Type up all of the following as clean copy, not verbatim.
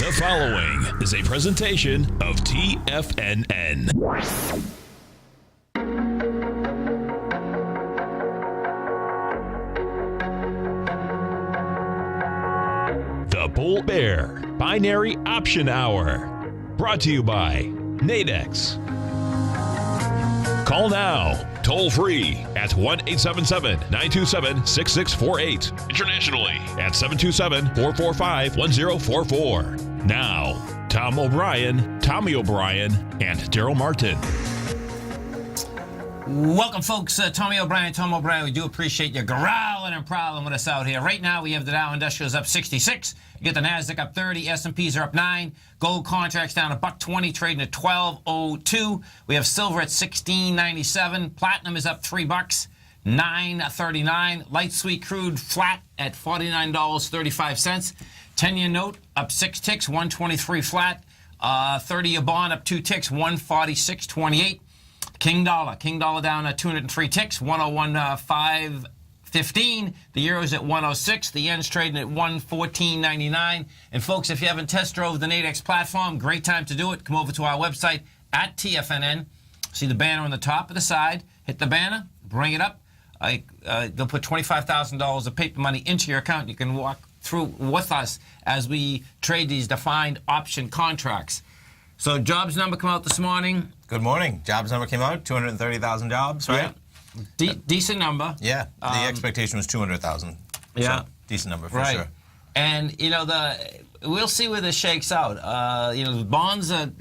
The following is a presentation of TFNN. The Bull Bear Binary Option Hour. Brought to you by Nadex. Call now, toll free at 1-877-927-6648. Internationally at 727-445-1044. Now, Tommy O'Brien, and Daryl Martin. Welcome, folks. Tom O'Brien. We do appreciate you growling and prowling with us out here. Right now, we have the Dow Industrials up 66. You get the Nasdaq up 30. S&Ps are up 9. Gold contracts down $1.20, trading at $12.02. We have silver at $16.97. Platinum is up $3, $9.39. Light sweet crude flat at $49.35. 10-year note up 6 ticks, 123 flat. 30-year bond up 2 ticks, 146.28. King dollar down 203 ticks, 101.515. The euro's at 106. The yen's trading at 114.99. And folks, if you haven't test drove the Nadex platform, great time to do it. Come over to our website at TFNN. See the banner on the top of the side. Hit the banner, bring it up. They'll put $25,000 of paper money into your account. You can walk through with us as we trade these defined option contracts. So jobs number come out this morning. Good morning. Jobs number came out, 230,000 jobs, right? Yeah. Decent number. Yeah. The expectation was 200,000. Yeah. So, decent number for sure. And, we'll see where this shakes out. The bonds are,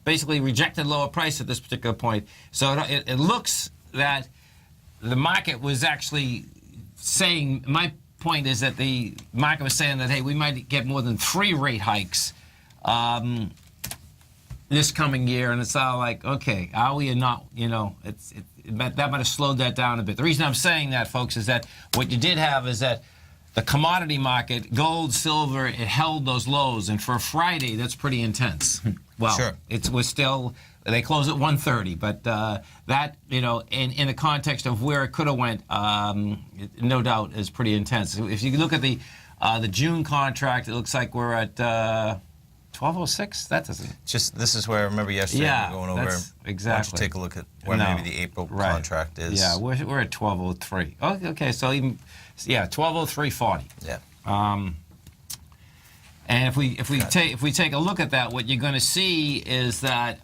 basically rejected lower price at this particular point. So it looks that the market was actually saying, my point is that the market was saying that, hey, we might get more than 3 rate hikes this coming year, and it's all like, okay, are we or not? That might have slowed that down a bit. The reason I'm saying that, folks, is that what you did have is that the commodity market, gold, silver, it held those lows, and for a Friday, that's pretty intense. Well, sure. It was still, they closed at 130, but that, in the context of where it could have went, no doubt is pretty intense. If you look at the June contract, it looks like we're at 1206. That doesn't. This is where I remember yesterday we were going over. Exactly. Why don't you take a look at where maybe the April contract is? Yeah, we're at 1203. Oh, okay. So even 1203.40. Yeah. And if we take a look at that, what you're going to see is that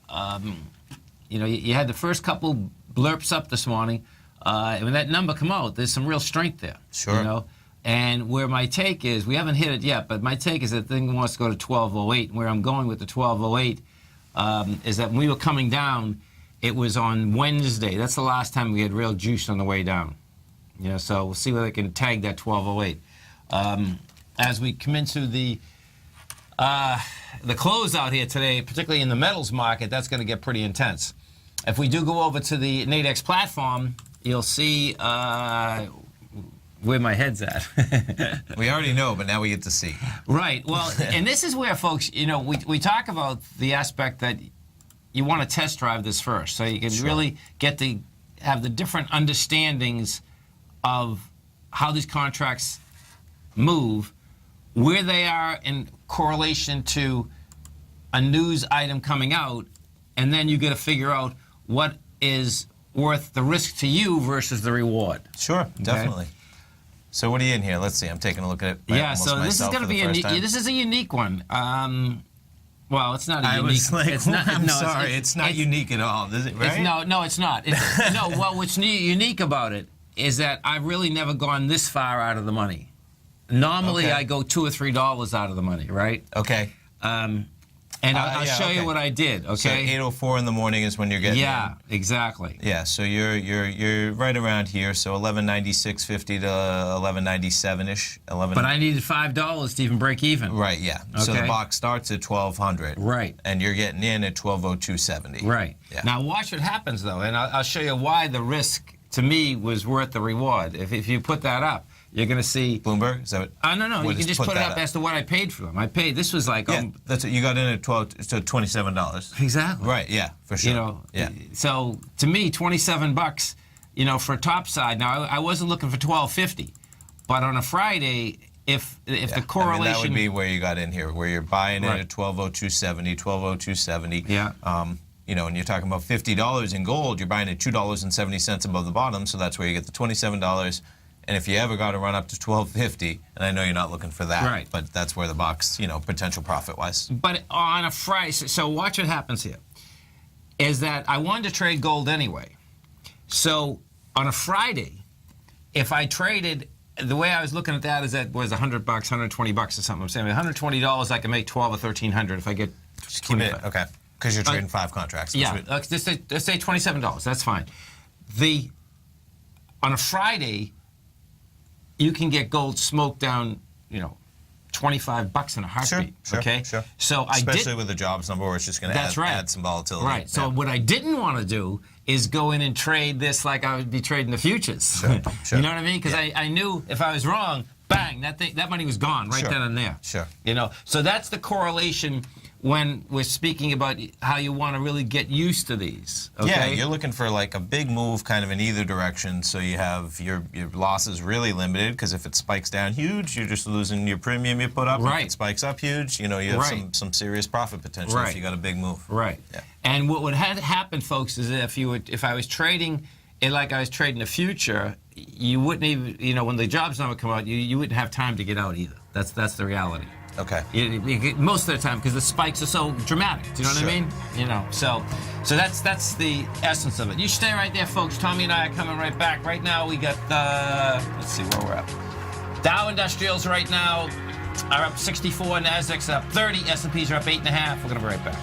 you had the first couple blurps up this morning. When that number come out, there's some real strength there. Sure. And where my take is, we haven't hit it yet, but my take is that the thing wants to go to 1208. And where I'm going with the 1208 is that when we were coming down, it was on Wednesday. That's the last time we had real juice on the way down. So we'll see whether they can tag that 1208. As we come into the close out here today, particularly in the metals market, that's going to get pretty intense. If we do go over to the Nadex platform, you'll see where my head's at. We already know, but now we get to see. Right. Well, and this is where, folks, we talk about the aspect that you want to test drive this first, so you can really get to have the different understandings of how these contracts move, where they are in correlation to a news item coming out, and then you got to figure out what is worth the risk to you versus the reward. Sure, definitely. So what are you in here? Let's see. I'm taking a look at it. Yeah, so this is going to be this is a unique one. Well, it's not a unique. It's not. I'm sorry, it's not unique at all, is it? Right? No, it's not. Well, what's unique about it is that I've really never gone this far out of the money. Normally, I go $2 or $3 out of the money, right? Okay. And I'll show you what I did. Okay. So 8:04 in the morning is when you're getting. Yeah, in. Exactly. Yeah. So you're right around here. So 1196.50 to 1197ish. But I needed $5 to even break even. Right. Yeah. Okay. So the box starts at 1200. Right. And you're getting in at 1202.70. Right. Yeah. Now watch what happens though, and I'll show you why the risk to me was worth the reward. If you put that up, you're going to see Bloomberg. Is that what? No. You can just put it up as to what I paid for them. This was like that's what you got in at $27. Exactly. Right. Yeah. For sure. Yeah. So to me, $27. For a top side. Now I wasn't looking for $12.50, but on a Friday, if the I mean, correlation... that would be where you got in here, where you're buying Right. it at 1202.70, 1202.70. Yeah. You know, and you're talking about $50 in gold, you're buying it $2.70 above the bottom, so that's where you get the $27. And if you ever got to run up to $12.50, and I know you're not looking for that, Right. but that's where the box, you know, potential profit-wise. But on a Friday, so watch what happens here, is that I wanted to trade gold anyway. So on a Friday, if I traded, the way I was looking at that is that was $100, $120 or something. I'm saying $120, I can make 12 or 1300 if I get. Just keep it, okay, because you're trading 5 contracts. Yeah, let's say $27. That's fine. On a Friday, you can get gold smoked down, you know, $25 in a heartbeat. Sure, okay. sure. So especially with the jobs number, where it's just going to add some volatility. Right. So what I didn't want to do is go in and trade this like I would be trading the futures. Sure. You know what I mean? Because I knew if I was wrong, bang, that money was gone right then and there. Sure. You know. So that's the correlation when we're speaking about how you want to really get used to these. Okay? Yeah, you're looking for like a big move kind of in either direction, so you have your losses really limited, because if it spikes down huge, you're just losing your premium you put up. Right. If it spikes up huge, you know, you have some serious profit potential if you got a big move. Right. Yeah. And what would happen, folks, is if I was trading it like I was trading the future, you wouldn't even, you know, when the jobs number come out, you wouldn't have time to get out either. That's the reality. Okay. Most of the time, because the spikes are so dramatic. Do you know what I mean? You know, so that's the essence of it. You stay right there, folks. Tommy and I are coming right back. Right now, we got let's see where we're at. Dow Industrials right now are up 64. Nasdaq's up 30. S&Ps are up 8.5. We're gonna be right back.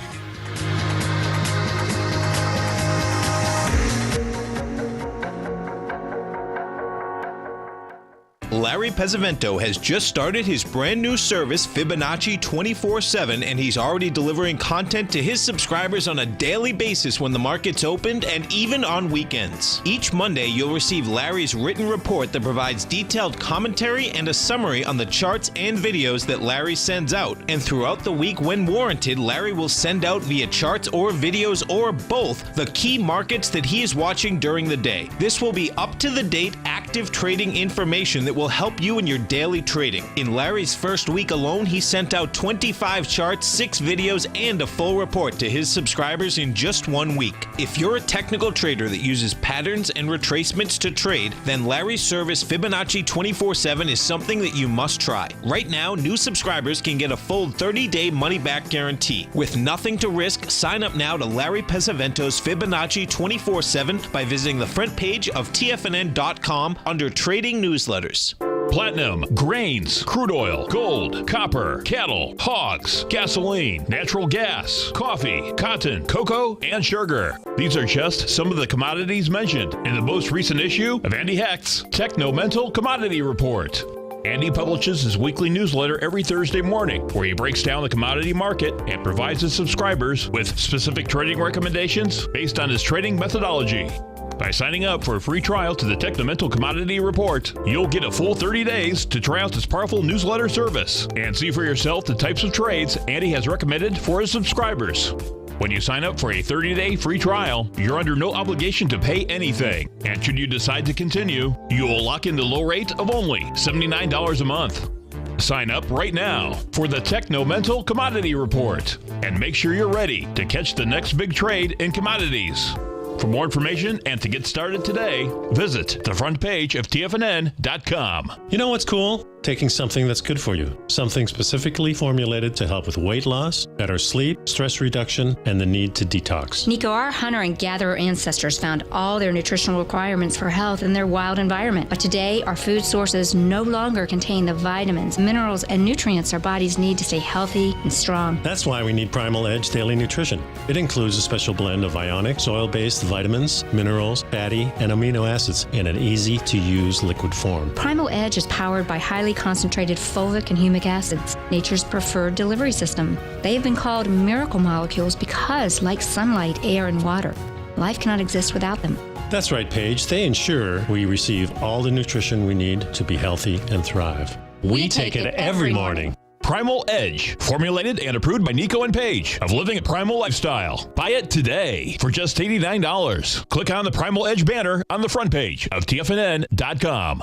Larry Pesavento has just started his brand new service, Fibonacci 24/7, and he's already delivering content to his subscribers on a daily basis when the market's opened and even on weekends. Each Monday, you'll receive Larry's written report that provides detailed commentary and a summary on the charts and videos that Larry sends out. And throughout the week, when warranted, Larry will send out via charts or videos or both the key markets that he is watching during the day. This will be up-to-the-date, active trading information that will help you in your daily trading. In Larry's first week alone, he sent out 25 charts, 6 videos, and a full report to his subscribers in just 1 week. If you're a technical trader that uses patterns and retracements to trade, then Larry's service Fibonacci 24/7 is something that you must try. Right now, new subscribers can get a full 30-day money-back guarantee. With nothing to risk, sign up now to Larry Pesavento's Fibonacci 24/7 by visiting the front page of TFNN.com under Trading Newsletters. Platinum, grains, crude oil, gold, copper, cattle, hogs, gasoline, natural gas, coffee, cotton, cocoa, and sugar. These are just some of the commodities mentioned in the most recent issue of Andy Hecht's Techno-Mental Commodity Report. Andy publishes his weekly newsletter every Thursday morning, where he breaks down the commodity market and provides his subscribers with specific trading recommendations based on his trading methodology. By signing up for a free trial to the Techno-Mental Commodity Report, you'll get a full 30 days to try out this powerful newsletter service and see for yourself the types of trades Andy has recommended for his subscribers. When you sign up for a 30-day free trial, you're under no obligation to pay anything. And should you decide to continue, you will lock in the low rate of only $79 a month. Sign up right now for the Techno-Mental Commodity Report and make sure you're ready to catch the next big trade in commodities. For more information and to get started today, visit the front page of TFNN.com. You know what's cool? Taking something that's good for you. Something specifically formulated to help with weight loss, better sleep, stress reduction, and the need to detox. Nico, our hunter and gatherer ancestors found all their nutritional requirements for health in their wild environment. But today, our food sources no longer contain the vitamins, minerals, and nutrients our bodies need to stay healthy and strong. That's why we need Primal Edge Daily Nutrition. It includes a special blend of ionic, soil-based vitamins, minerals, fatty, and amino acids in an easy-to-use liquid form. Primal Edge is powered by highly concentrated fulvic and humic acids, nature's preferred delivery system. They have been called miracle molecules because, like sunlight, air, and water, life cannot exist without them. That's right, Paige. They ensure we receive all the nutrition we need to be healthy and thrive. We take it every morning. Primal Edge, formulated and approved by Nico and Paige of Living a Primal Lifestyle. Buy it today for just $89. Click on the Primal Edge banner on the front page of TFNN.com.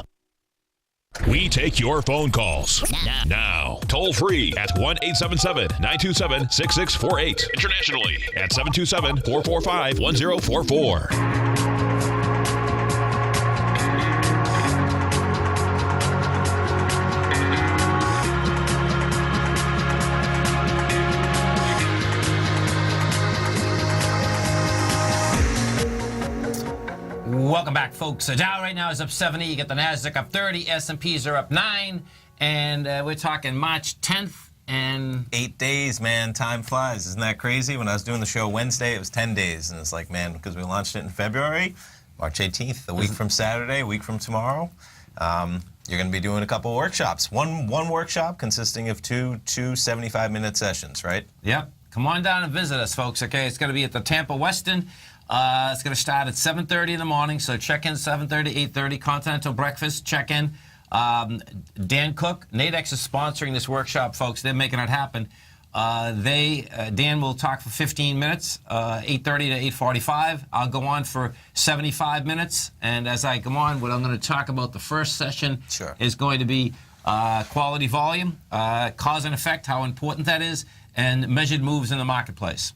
We take your phone calls now. Toll free at 1-877-927-6648. Internationally at 727-445-1044. Welcome back, folks. The Dow right now is up 70. You get the Nasdaq up 30. S&Ps are up 9. And we're talking March 10th. And 8 days, man. Time flies. Isn't that crazy? When I was doing the show Wednesday, it was 10 days. And it's like, man, because we launched it in February, March 18th, a week from Saturday, a week from tomorrow. You're going to be doing a couple workshops. One workshop consisting of two 75-minute sessions, right? Yep. Come on down and visit us, folks, okay? It's going to be at the Tampa Westin. It's going to start at 7:30 in the morning, so check in 7:30, 8:30, continental breakfast, check in. Dan Cook, Nadex is sponsoring this workshop, folks. They're making it happen. Dan will talk for 15 minutes, 8:30 to 8:45. I'll go on for 75 minutes, and as I go on, what I'm going to talk about the first session is going to be quality volume, cause and effect, how important that is, and measured moves in the marketplace.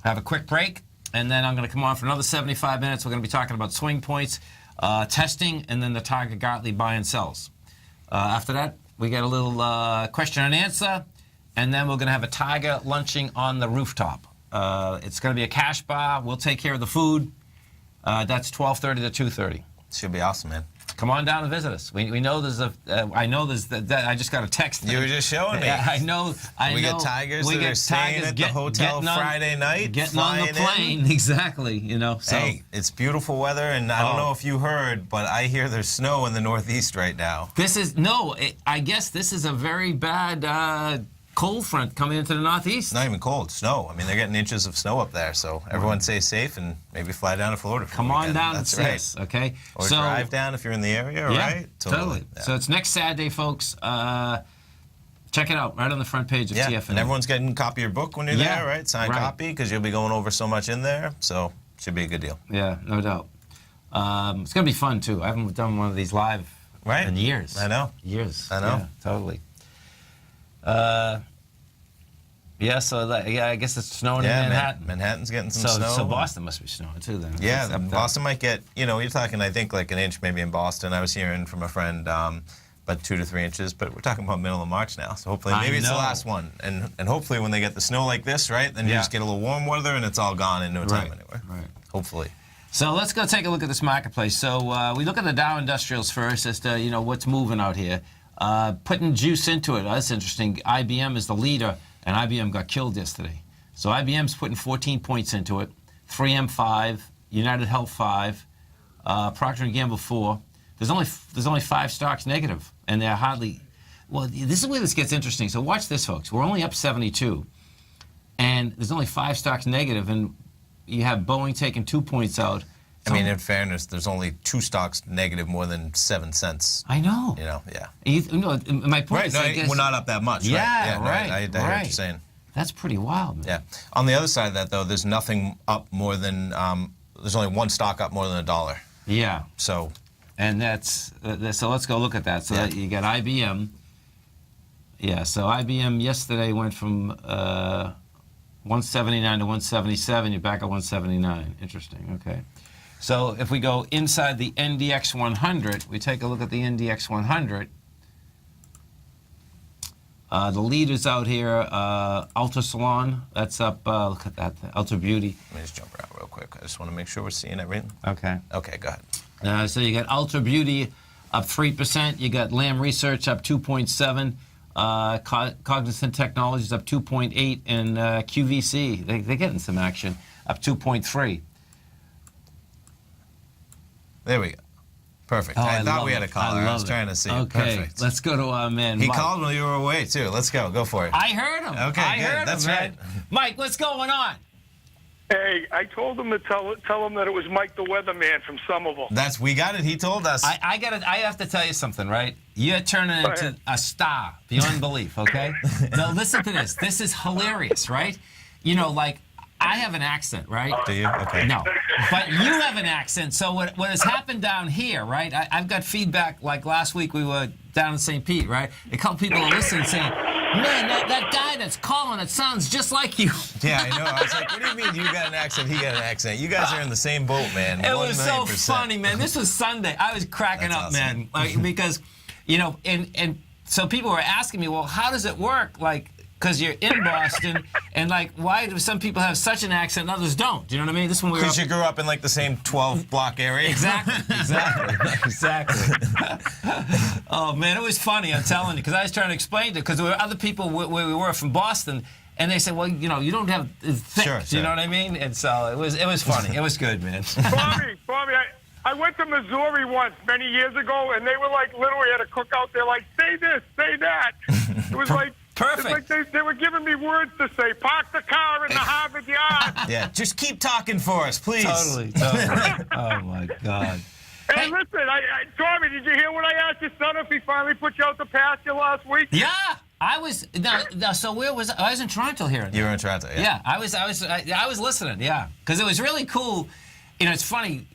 Have a quick break. And then I'm going to come on for another 75 minutes. We're going to be talking about swing points, testing, and then the Target-Gartley buy and sells. After that, we get a little question and answer, and then we're going to have a tiger lunching on the rooftop. It's going to be a cash bar. We'll take care of the food. That's 12:30 to 2:30. Should be awesome, man. Come on down and visit us. We know there's a. I know there's that. I just got a text. You were just showing me. I know. We get tigers that are staying at the hotel Friday night, getting on the plane. Exactly. You know. So. Hey, it's beautiful weather, and I don't know if you heard, but I hear there's snow in the Northeast right now. I guess this is a very bad cold front coming into the Northeast. It's not even cold, snow. I mean, they're getting inches of snow up there, so everyone stay safe and maybe fly down to Florida for Come the on weekend. down That's and see right. us, okay? Or drive down if you're in the area, right? Totally. Yeah. So it's next Saturday, folks. Check it out, right on the front page of TFNN. And everyone's getting a copy of your book when you're there, right? Signed copy, because you'll be going over so much in there, so it should be a good deal. Yeah, no doubt. It's going to be fun, too. I haven't done one of these live in years. I know. Years. I know. Yeah, totally. I guess it's snowing in Manhattan. Manhattan's getting some snow. So Boston must be snowing too then. Yeah, Boston might get, you're talking, I think, like an inch maybe in Boston. I was hearing from a friend about 2 to 3 inches, but we're talking about middle of March now. So hopefully maybe it's the last one. And hopefully when they get the snow like this, right, then you just get a little warm weather and it's all gone in no time anyway. Right. Hopefully. So let's go take a look at this marketplace. So we look at the Dow Industrials first as to, what's moving out here. Putting juice into it, that's interesting. IBM is the leader. And IBM got killed yesterday. So IBM's putting 14 points into it. 3M 5, United Health 5, Procter & Gamble 4. There's only 5 stocks negative, and they're hardly. Well, this is where this gets interesting. So watch this, folks. We're only up 72, and there's only 5 stocks negative, and you have Boeing taking 2 points out. I mean, in fairness, there's only 2 stocks negative more than 7 cents. I know. My point is, I guess, we're not up that much. Yeah, right. I hear what you're saying. That's pretty wild, man. Yeah. On the other side of that, though, there's nothing up more than there's only 1 stock up more than $1. Yeah. So. And so let's go look at that. So that you got IBM. Yeah. So IBM yesterday went from 179 to 177. You're back at 179. Interesting. Okay. So if we go inside the NDX 100, we take a look at the NDX 100. The leaders out here, Ultra Salon, that's up, look at that, Ultra Beauty. Let me just jump around real quick. I just want to make sure we're seeing everything. Okay. Okay, go ahead. So you got Ultra Beauty up 3%. You got Lam Research up 2.7. Cognizant Technologies up 2.8. And QVC, they're getting some action, up 2.3. There we go. Perfect. I thought we had a caller. I was trying to see. Okay, perfect. let's go to our man, He Mike. called when you were away, too. Let's go. Go for it. I heard him. Okay, I good. heard That's him, right. man. Mike, what's going on? Hey, I told him to tell him that it was Mike the Weatherman from Somerville. We got it. He told us. I have to tell you something, right? You're turning into a star beyond belief, okay? Now, listen to this. This is hilarious, right? I have an accent, right? Do you? Okay. No. But you have an accent. So what has happened down here, right? I've got feedback, like last week we were down in St. Pete, right? A couple people are listening saying, man, that guy that's calling, it sounds just like you. Yeah, I know. I was like, what do you mean you got an accent, he got an accent? You guys are in the same boat, man. It was so 100%. funny, man. This was Sunday. I was cracking That's up, awesome. man. Like, because, and so people were asking me, well, how does it work? Like, because you're in Boston, and like, why do some people have such an accent and others don't? Do you know what I mean? This one we were Because you grew up in like the same 12-block area. Exactly. Oh man, it was funny. I'm telling you, because I was trying to explain it, because there were other people where we were from Boston, and they said, well, you don't have thick. Sure. You know what I mean? And so it was funny. It was good, man. Bobby, I went to Missouri once many years ago, and they were like literally at a cookout. They're like, say this, say that. It was like. Perfect. It's like they were giving me words to say. Park the car in the Harvard yard. Yeah, just keep talking for us, please. Totally. Oh my God. Hey, listen, Tommy, did you hear what I asked your son if he finally put you out the pasture last week? Yeah, I was. No, so where was I? Was in Toronto here. You were in Toronto, yeah. Yeah, I was listening. Yeah, because it was really cool. It's funny.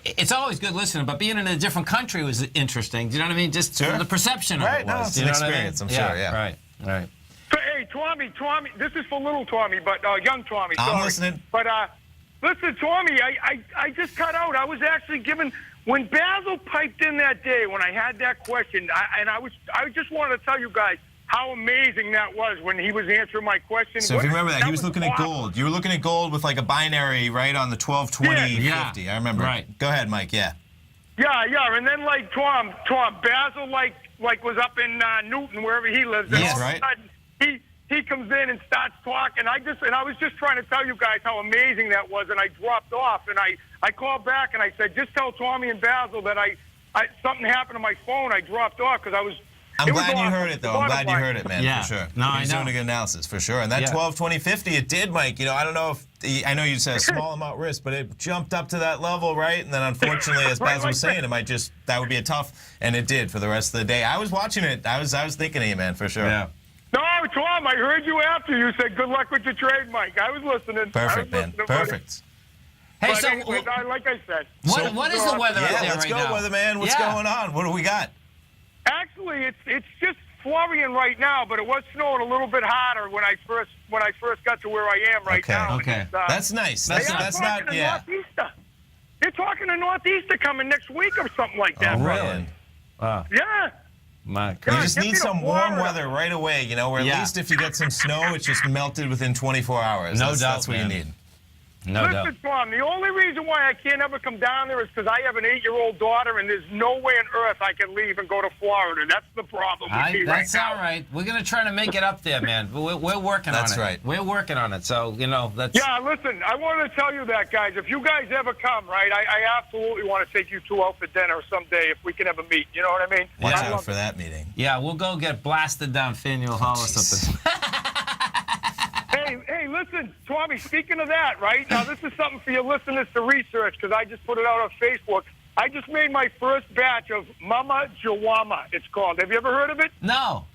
It's always good listening, but being in a different country was interesting. Do you know what I mean? Just the perception of it was. No, it's you an know what I mean? experience, I'm sure, yeah. Right. So, hey, Tommy, this is for little Tommy, but young Tommy. I'm sorry. listening. But listen, Tommy, I just cut out. I was actually given when Basil piped in that day when I had that question, I just wanted to tell you guys how amazing that was when he was answering my question. So if you remember that, he was looking at awesome. gold. You were looking at gold with like a binary, right, on the 12, 20, Yeah. 50. I remember. Right. Go ahead, Mike, yeah. Yeah, and then like Tom, Basil like was up in Newton, wherever he lives. And Yes, all of a right. sudden, he comes in and starts talking. I was just trying to tell you guys how amazing that was, and I dropped off, and I called back and I said, just tell Tommy and Basil that something happened to my phone. I dropped off because I was. I'm glad you heard it, though. I'm glad you heard it, man, Yeah. for sure. No, He's I know. doing a good analysis, for sure. And that 12, 20, 50, it did, Mike. I don't know if, I know you said a small amount risk, but it jumped up to that level, right? And then, unfortunately, as Basil was saying, it might just, that would be a tough, and it did for the rest of the day. I was watching it. I was thinking of you, man, for sure. Yeah. No, Tom, I heard you after you said good luck with your trade, Mike. I was listening. Perfect, man. Perfect. Hey, But so anyway, like I said. what is the weather out Yeah, there let's right go, now? weatherman. What's going on? What do we got? Actually, it's just flurrying right now, but it was snowing a little bit harder when I first got to where I am right Okay. now. Okay. It's, That's nice. they That's are talking not, to yeah. Northeaster. They're talking to Northeaster coming next week or something like that. Oh, right? really? Wow. Yeah. My You God, just get need me some to warm Florida. weather right away, where at Yeah. least if you get some snow, it's just melted within 24 hours. No That's doubt, That's what man. you need. No doubt. Listen, Tom, the only reason why I can't ever come down there is because I have an 8-year-old daughter, and there's no way on earth I can leave and go to Florida. That's the problem with me That's right all now. right. We're gonna try to make it up there, man. We're working on it. That's right. We're working on it. So that's. Yeah, listen, I wanted to tell you that, guys. If you guys ever come, right, I absolutely want to take you two out for dinner someday if we can ever meet. You know what I mean? Watch I out love for that meeting. Yeah, we'll go get blasted down Faneuil Hall or something. Hey, listen, Tommy, speaking of that, right? Now, this is something for your listeners to research because I just put it out on Facebook. I just made my first batch of Mama Jawama, it's called. Have you ever heard of it? No.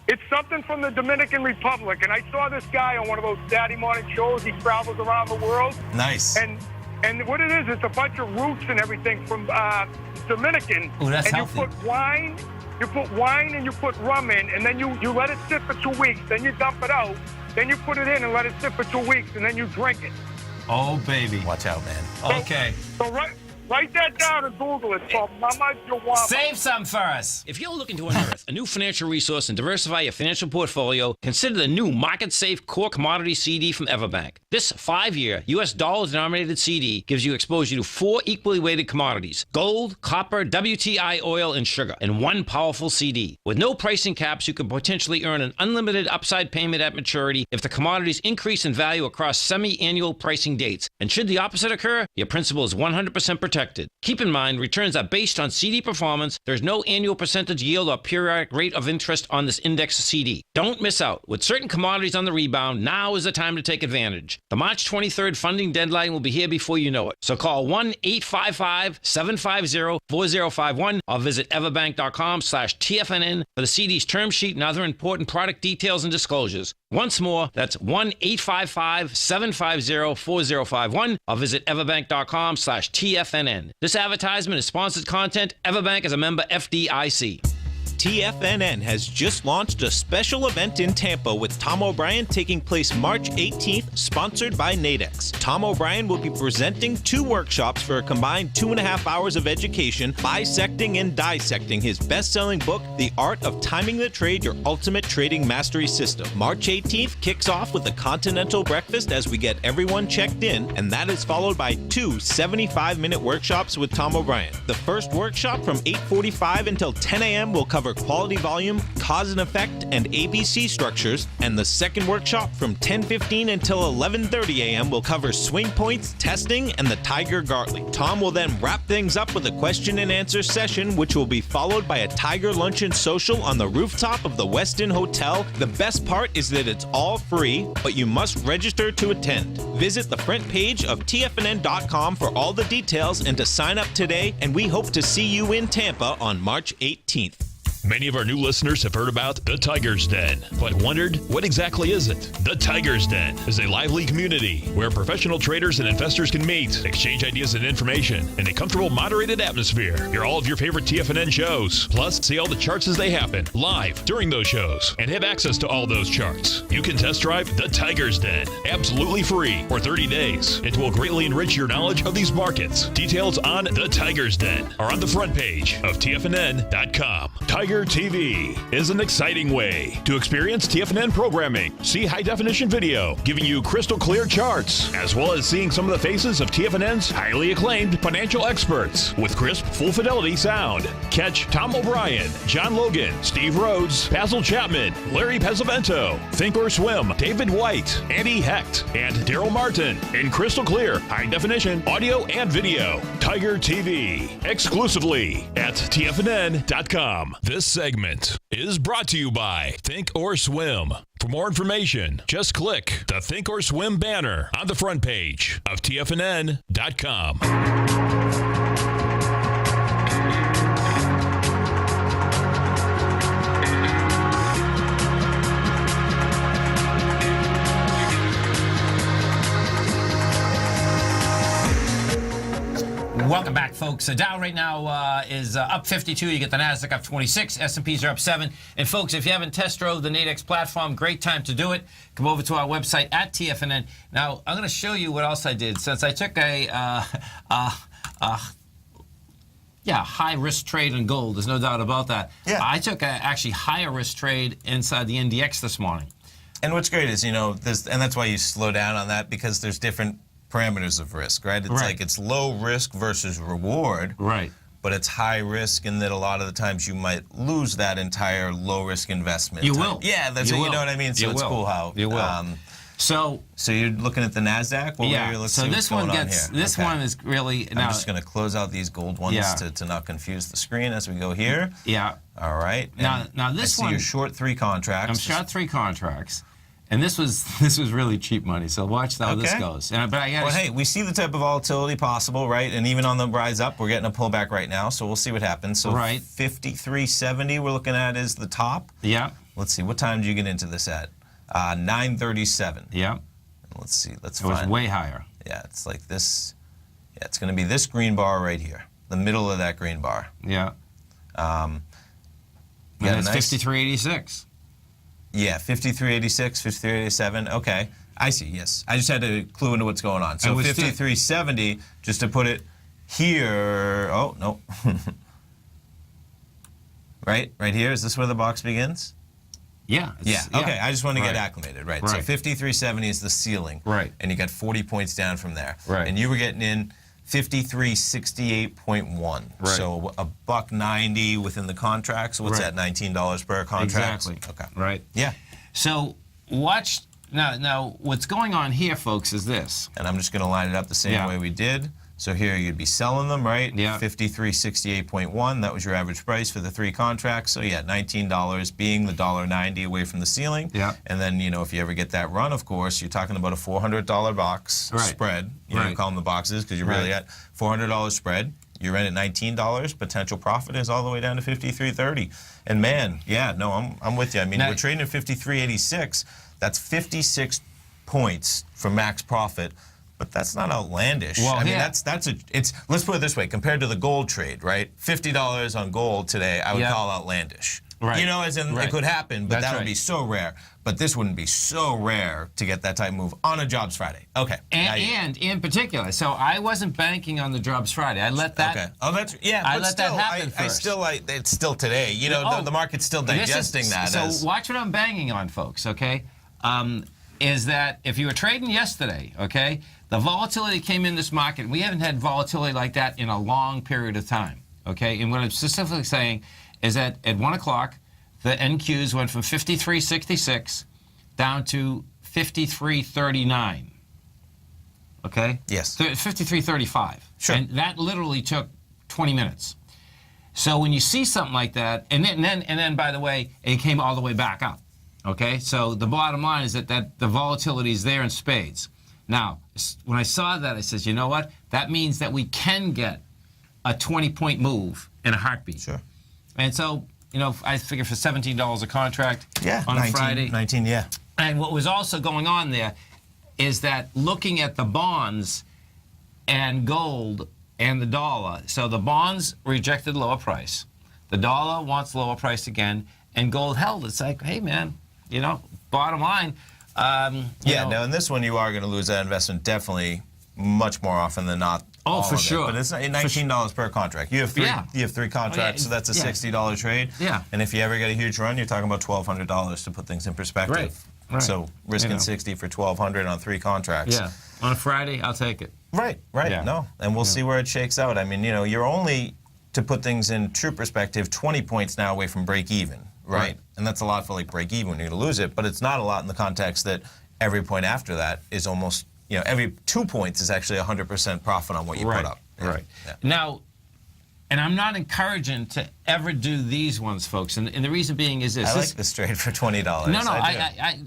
It's something from the Dominican Republic, and I saw this guy on one of those Saturday morning shows. He travels around the world. Nice. And what it is, it's a bunch of roots and everything from Dominican. Ooh, that's and healthy. You put wine and you put rum in, and then you let it sit for 2 weeks. Then you dump it out. Then you put it in and let it sit for 2 weeks, and then you drink it. Oh, baby. Watch out, man. Okay. So write that down and Google it. It's called Mama Jawama. Save some for us. If you're looking to unearth a new financial resource and diversify your financial portfolio, consider the new Market Safe Core Commodity CD from Everbank. This 5-year U.S. dollar-denominated CD gives you exposure to 4 equally weighted commodities: gold, copper, WTI oil, and sugar, in one powerful CD. With no pricing caps, you can potentially earn an unlimited upside payment at maturity if the commodities increase in value across semi-annual pricing dates. And should the opposite occur, your principal is 100% protected. Keep in mind, returns are based on CD performance. There's no annual percentage yield or periodic rate of interest on this index CD. Don't miss out. With certain commodities on the rebound, now is the time to take advantage. The March 23rd funding deadline will be here before you know it. So call 1-855-750-4051 or visit everbank.com/TFNN for the CD's term sheet and other important product details and disclosures. Once more, that's 1-855-750-4051 or visit everbank.com/TFNN. This advertisement is sponsored content. Everbank is a member FDIC. TFNN has just launched a special event in Tampa with Tom O'Brien taking place March 18th, sponsored by Nadex. Tom O'Brien will be presenting 2 workshops for a combined 2.5 hours of education, bisecting and dissecting his best-selling book, The Art of Timing the Trade, Your Ultimate Trading Mastery System. March 18th kicks off with a continental breakfast as we get everyone checked in, and that is followed by 2 75-minute workshops with Tom O'Brien. The first workshop from 8:45 until 10 a.m. will cover quality volume, cause and effect, and ABC structures, and the second workshop from 10:15 until 11:30 a.m. will cover swing points, testing, and the Tiger Gartley. Tom will then wrap things up with a question and answer session, which will be followed by a Tiger Luncheon Social on the rooftop of the Westin Hotel. The best part is that it's all free, but you must register to attend. Visit the front page of TFNN.com for all the details and to sign up today, and we hope to see you in Tampa on March 18th. Many of our new listeners have heard about the Tiger's Den, but wondered, what exactly is it? The Tiger's Den is a lively community where professional traders and investors can meet, exchange ideas and information in a comfortable, moderated atmosphere. Hear all of your favorite TFNN shows, plus see all the charts as they happen live during those shows, and have access to all those charts. You can test drive the Tiger's Den absolutely free for 30 days. It will greatly enrich your knowledge of these markets. Details on the Tiger's Den are on the front page of TFNN.com. Tiger TV is an exciting way to experience TFNN programming. See high-definition video giving you crystal clear charts, as well as seeing some of the faces of TFNN's highly acclaimed financial experts with crisp, full-fidelity sound. Catch Tom O'Brien, John Logan, Steve Rhodes, Basil Chapman, Larry Pesavento, Think or Swim, David White, Andy Hecht, and Daryl Martin in crystal clear, high-definition audio and video. Tiger TV, exclusively at TFNN.com. This segment is brought to you by Think or Swim. For more information, just click the Think or Swim banner on the front page of TFNN.com. Welcome back, folks. So Dow right now is up 52. You get the Nasdaq up 26. S&Ps are up 7. And folks, if you haven't test drove the Nadex platform, great time to do it. Come over to our website at TFNN. Now, I'm going to show you what else I did. Since I took a high-risk trade in gold, there's no doubt about that. Yeah. I took a actually higher-risk trade inside the NDX this morning. And what's great is, and that's why you slow down on that, because there's different parameters of risk, right? It's like it's low risk versus reward. Right. But it's high risk in that a lot of the times you might lose that entire low risk investment. You will. Yeah, that's what you know what I mean? So it's cool how you will. So you're looking at the Nasdaq? Well, yeah. Let's so see this what's one going gets on here. this one is really. I'm just going to close out these gold ones to not confuse the screen as we go here. Yeah. All right. Now this I see one. you're short 3 contracts. I'm short 3 contracts. And this was really cheap money, so watch how this goes. But hey, we see the type of volatility possible, right? And even on the rise up, we're getting a pullback right now, so we'll see what happens. So 53.70 we're looking at is the top. Yeah. Let's see, what time did you get into this at? 9:37. Yeah. Let's see, it was way higher. Yeah, it's like this. Yeah, it's going to be this green bar right here, the middle of that green bar. Yeah. And it's 53.86. Yeah, 53.86, 53.87. Okay, I see. Yes, I just had to clue into what's going on. So 53.70, just to put it here. Oh no. right here. Is this where the box begins? Yeah. Yeah. Okay. I just want to get acclimated. Right. So 53.70 is the ceiling. Right. And you got 40 points down from there. Right. And you were getting in 53.68.1. Right. So $1.90 within the contract. So what's that? $19 per contract. Exactly. Okay. Right. Yeah. So watch now. What's going on here, folks, is this. And I'm just going to line it up the same way we did. So here you'd be selling them, right? Yeah. 53.68.1. That was your average price for the 3 contracts. So yeah, $19 being the $1.90 away from the ceiling. Yeah. And then if you ever get that run, of course, you're talking about a $400 box spread. You call them the boxes because you really got $400 spread. You're in at $19. Potential profit is all the way down to $53.30. And man, yeah, no, I'm with you. I mean, Now, we're trading at $53.86. That's 56 points for max profit. But that's not outlandish. Well, I mean, yeah. let's put it this way, compared to the gold trade, right? $50 on gold today, I would call outlandish. Right. You know, as in it could happen, but that would be so rare. But this wouldn't be so rare to get that type of move on a Jobs Friday. Okay. And in particular, so I wasn't banking on the Jobs Friday. I let that. Okay. Oh, that's I but let still, that happen first. It's still today. You know, the market's still digesting that. So watch what I'm banging on, folks. Okay, is that if you were trading yesterday, okay, the volatility came in this market. We haven't had volatility like that in a long period of time. Okay, and what I'm specifically saying is that at 1 o'clock, the NQs went from 53.66 down to 53.39. Okay? Yes. 53.35. Sure. And that literally took 20 minutes. So when you see something like that, and then by the way, it came all the way back up. Okay? So the bottom line is that the volatility is there in spades. Now, when I saw that, I said, you know what? That means that we can get a 20-point move in a heartbeat. Sure. And so, you know, I figure for $17 a contract on 19, a Friday. 19, yeah. And what was also going on there is that looking at the bonds and gold and the dollar. So the bonds rejected lower price. The dollar wants lower price again, and gold held. It's like, hey, man, you know, bottom line. Now in this one, you are going to lose that investment definitely much more often than not. Oh, for sure. But it's $19 per contract. You have three. Yeah. You have three contracts, so that's a $60 trade. Yeah. And if you ever get a huge run, you're talking about $1,200 to put things in perspective. Right. So risking 60 for $1,200 on 3 contracts. Yeah. On a Friday, I'll take it. Right. Yeah. No, and we'll see where it shakes out. I mean, you know, you're only, to put things in true perspective, 20 points now away from break even. Right. And that's a lot for like break even when you're going to lose it, but it's not a lot in the context that every point after that is almost, you know, every 2 points is actually 100% profit on what you put up. Right. Yeah. Now, and I'm not encouraging to ever do these ones, folks. And the reason being is this. I like this trade for $20. No,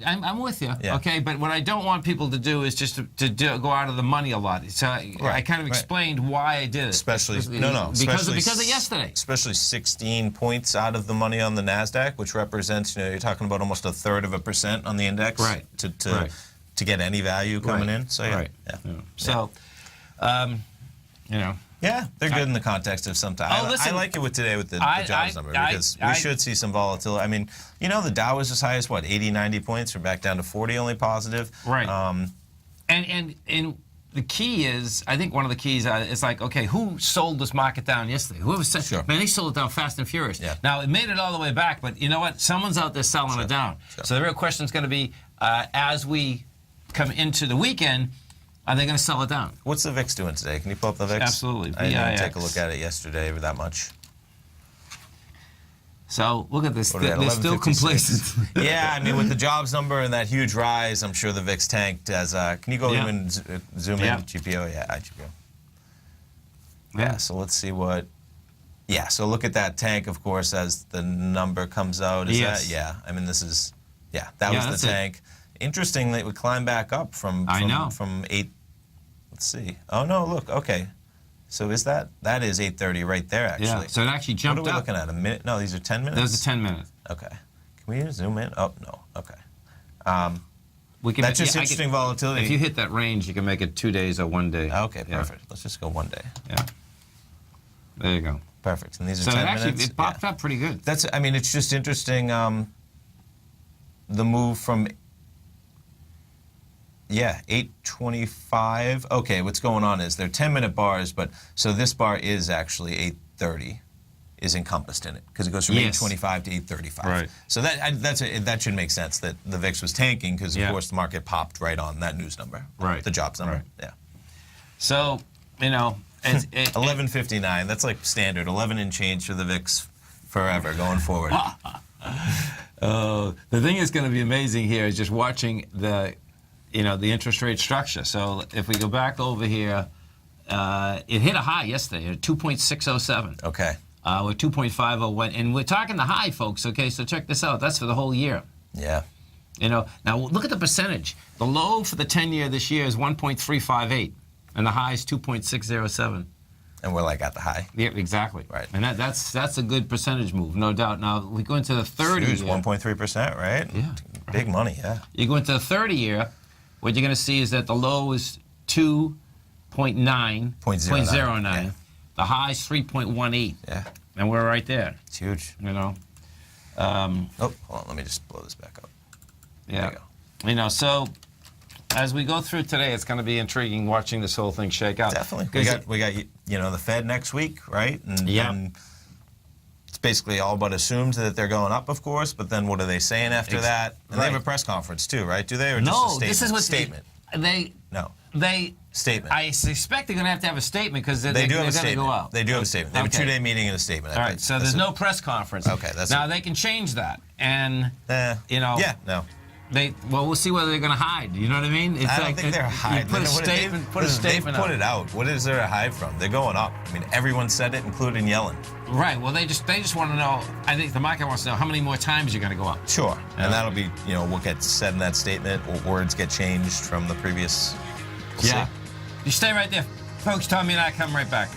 I'm with you. Yeah. Okay, but what I don't want people to do is just to go out of the money a lot. So I kind of explained why I did it. Especially because of yesterday. Especially 16 points out of the money on the Nasdaq, which represents, you know, you're talking about almost 1/3% on the index. Right. To get any value coming in. So yeah. So, you know. Yeah, they're good in the context of sometimes. I like it with today with the jobs number because we should see some volatility. I mean, you know, the Dow was as high as, what, 80, 90 points. We're back down to 40 only positive. Right. And the key is, I think one of the keys is like, okay, who sold this market down yesterday? Whoever said, man, they sold it down fast and furious. Yeah. Now, it made it all the way back, but you know what? Someone's out there selling it down. Sure. So the real question is going to be, as we come into the weekend, are they going to sell it down? What's the VIX doing today? Can you pull up the VIX? Absolutely. I didn't even take a look at it yesterday that much. So look at this. They're still complacent. Yeah, I mean, with the jobs number and that huge rise, I'm sure the VIX tanked. As can you go even zoom in GPO? Yeah, GPO. Yeah. So let's see what. Yeah. So look at that tank, of course, as the number comes out. Is that? Yeah. I mean, this is. Yeah, that was the tank. Interesting that it would climb back up from 8. Let's see. Oh no, look. Okay. So is that is 8:30 right there actually? Yeah. So it actually jumped up. What are we looking at? A minute? No, these are 10 minutes. Those are 10 minutes. Okay. Can we zoom in? Oh no. Okay. We can. That's just interesting volatility. If you hit that range, you can make it 2 days or 1 day. Okay, perfect. Let's just go 1 day. Yeah. There you go. Perfect. And these are 10 minutes. It popped up pretty good. That's. I mean, it's just interesting. The move from. Yeah, 8:25. Okay, what's going on is they're 10-minute bars, but so this bar is actually 8:30, is encompassed in it because it goes from 8:25 to 8:35. Right. So that should make sense that the VIX was tanking because of course the market popped right on that news number. Right. The jobs number. Right. Yeah. So you know, 11:59. That's like standard. 11 and change for the VIX forever going forward. The thing that's going to be amazing here is just watching the interest rate structure. So if we go back over here, it hit a high yesterday at 2.607. Okay. We're 2.501, and we're talking the high, folks. Okay, so check this out. That's for the whole year. Yeah. You know, now look at the percentage. The low for the 10-year this year is 1.358, and the high is 2.607. And we're like at the high. Yeah, exactly. Right. And that's a good percentage move, no doubt. Now, we go into the 30 Huge, year. 1.3%, right? Yeah. Big money, yeah. You go into the 30 year, what you're going to see is that the low is 2.09. 0.09. Yeah. The high is 3.18. Yeah. And we're right there, It's huge. you know. Oh, hold on. Let me just blow this back up. Yeah. There You know, so as we go through today, it's going to be intriguing watching this whole thing shake out. Definitely. 'Cause We got the Fed next week, right? And, Yeah. and it's basically all but assumed that they're going up, of course, but then what are they saying after that? And they have a press conference too, right? Do they? Or just a No, statement? this is what statement. They Statement. I suspect they're going to have a statement because They do have a they're going to statement. go out. They do have a statement. They have a Okay. 2-day meeting and a statement. All right, so there's no press conference. Okay, that's now it. they can change that, and you know, Yeah, no. we'll see whether they're going to hide. You know what I mean? It's I don't like think they're hiding. Put a What- statement. Put a they've statement. put out. it out. What is there to hide from? They're going up. I mean, everyone said it, including Yellen. Right. Well, they just want to know. I think the market wants to know how many more times you're going to go up. Sure. Yeah. And that'll be, what gets said in that statement, what words get changed from the previous. We'll Yeah. see. You stay right there, folks. Tommy and I come right back.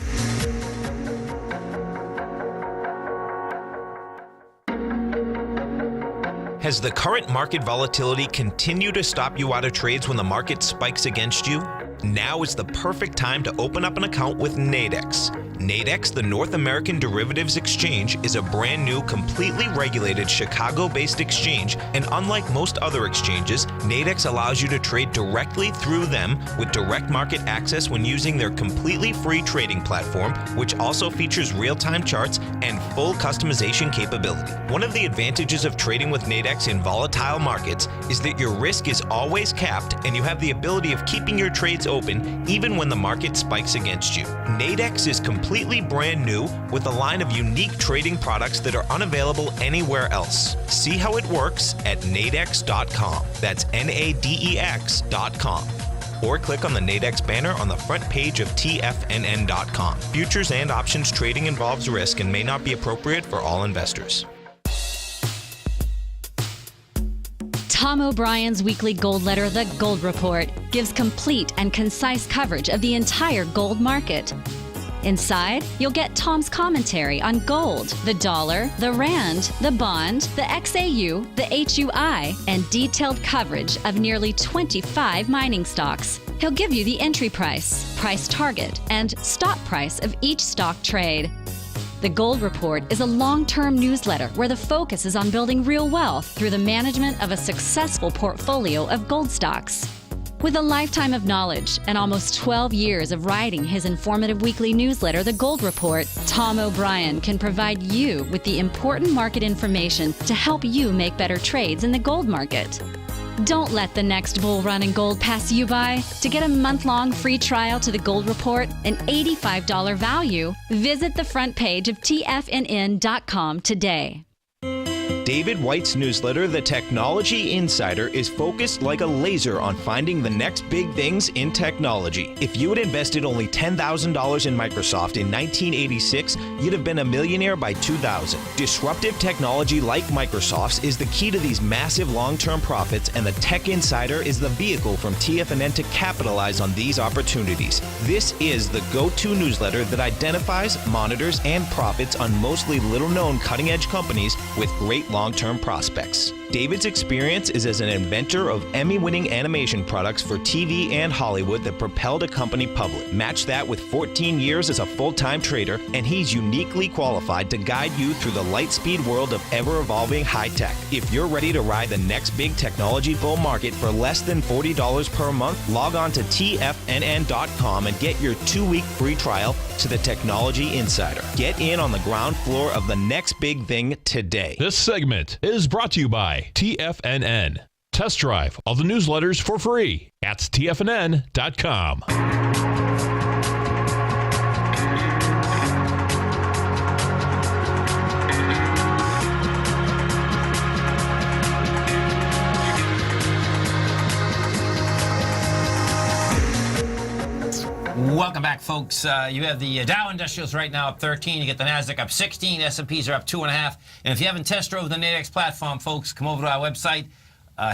Has the current market volatility continued to stop you out of trades when the market spikes against you? Now is the perfect time to open up an account with Nadex. Nadex, the North American Derivatives Exchange, is a brand new, completely regulated Chicago-based exchange, and unlike most other exchanges, Nadex allows you to trade directly through them with direct market access when using their completely free trading platform, which also features real-time charts and full customization capability. One of the advantages of trading with Nadex in volatile markets is that your risk is always capped and you have the ability of keeping your trades open even when the market spikes against you. Nadex is completely brand new with a line of unique trading products that are unavailable anywhere else. See how it works at nadex.com. That's Nadex.com. Or click on the Nadex banner on the front page of TFNN.com. Futures and options trading involves risk and may not be appropriate for all investors. Tom O'Brien's weekly gold letter, The Gold Report, gives complete and concise coverage of the entire gold market. Inside, you'll get Tom's commentary on gold, the dollar, the rand, the bond, the XAU, the HUI, and detailed coverage of nearly 25 mining stocks. He'll give you the entry price, price target, and stop price of each stock trade. The Gold Report is a long-term newsletter where the focus is on building real wealth through the management of a successful portfolio of gold stocks. With a lifetime of knowledge and almost 12 years of writing his informative weekly newsletter, The Gold Report, Tom O'Brien can provide you with the important market information to help you make better trades in the gold market. Don't let the next bull run in gold pass you by. To get a month-long free trial to The Gold Report, an $85 value, visit the front page of TFNN.com today. David White's newsletter, The Technology Insider, is focused like a laser on finding the next big things in technology. If you had invested only $10,000 in Microsoft in 1986, you'd have been a millionaire by 2000. Disruptive technology like Microsoft's is the key to these massive long-term profits, and the Tech Insider is the vehicle from TFNN to capitalize on these opportunities. This is the go-to newsletter that identifies, monitors, and profits on mostly little-known cutting-edge companies with great long-term prospects. David's experience is as an inventor of Emmy-winning animation products for TV and Hollywood that propelled a company public. Match that with 14 years as a full-time trader, and he's uniquely qualified to guide you through the light-speed world of ever-evolving high-tech. If you're ready to ride the next big technology bull market for less than $40 per month, log on to TFNN.com and get your 2-week free trial to the Technology Insider. Get in on the ground floor of the next big thing today. This segment is brought to you by TFNN. Test drive all the newsletters for free at TFNN.com. Welcome back, folks. You have the Dow Industrials right now up 13. You get the Nasdaq up 16. S&Ps are up 2.5. And if you haven't test drove the Nadex platform, folks, come over to our website,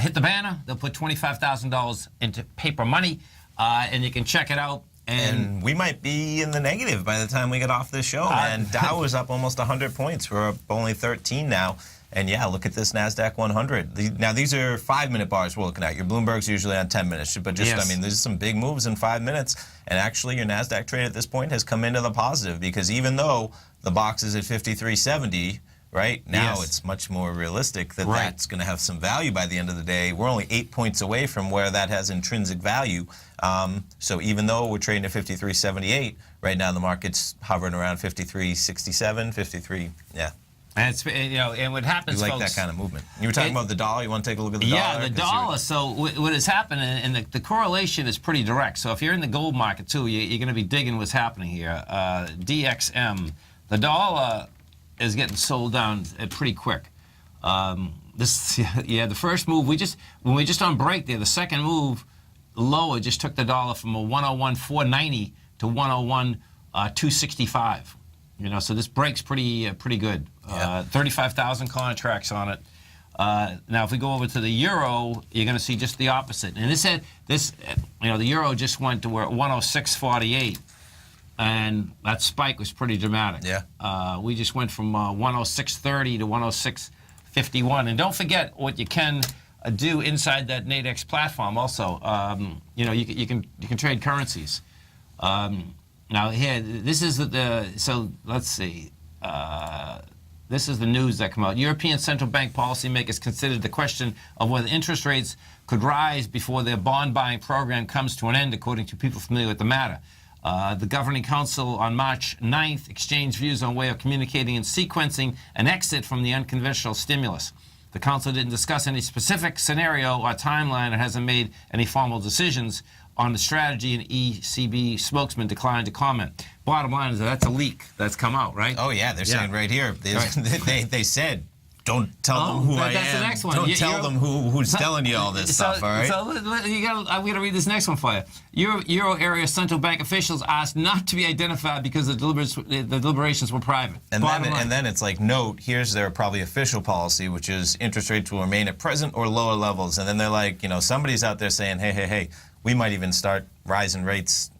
hit the banner. They'll put $25,000 into paper money, and you can check it out. And we might be in the negative by the time we get off this show, man. Dow was up almost 100 points. We're up only 13 now. And yeah, look at this NASDAQ 100. Now, these are 5-minute bars we're looking at. Your Bloomberg's usually on 10 minutes. But just, I mean, there's some big moves in 5 minutes. And actually, your NASDAQ trade at this point has come into the positive because even though the box is at 53.70, right, now it's much more realistic that that's going to have some value by the end of the day. We're only 8 points away from where that has intrinsic value. So even though we're trading at 53.78, right now the market's hovering around 53.67, 53, And it's, and what happens, you like folks, that kind of movement. You were talking about the dollar. You want to take a look at the dollar? Yeah, the dollar. So what has happened, and the correlation is pretty direct. So if you're in the gold market too, you're going to be digging what's happening here. DXM, the dollar is getting sold down pretty quick. The first move when we just on break there, the second move lower just took the dollar from a 101.490 to 101.265. So this break's pretty good. 35,000 contracts on it. Now, if we go over to the euro, you're going to see just the opposite. And the euro just went to where 106.48, and that spike was pretty dramatic. Yeah. We just went from 106.30 to 106.51. And don't forget what you can do inside that Nadex platform. Also, you can trade currencies. Now here, this is so let's see. This is the news that come out. European Central Bank policymakers considered the question of whether interest rates could rise before their bond buying program comes to an end, according to people familiar with the matter. The Governing Council on March 9th exchanged views on a way of communicating and sequencing an exit from the unconventional stimulus. The Council didn't discuss any specific scenario or timeline and hasn't made any formal decisions on the strategy, and ECB spokesman declined to comment. Bottom line is that's a leak that's come out, right? Oh, yeah, they're saying right here. They said, don't tell them who I am. That's the next one. Don't tell them who's telling you all this stuff, all right? So I'm going to read this next one for you. Euro area central bank officials asked not to be identified because the deliberations were private. And then it's like, note, here's their probably official policy, which is interest rates will remain at present or lower levels. And then they're like, somebody's out there saying, hey, we might even start raising rates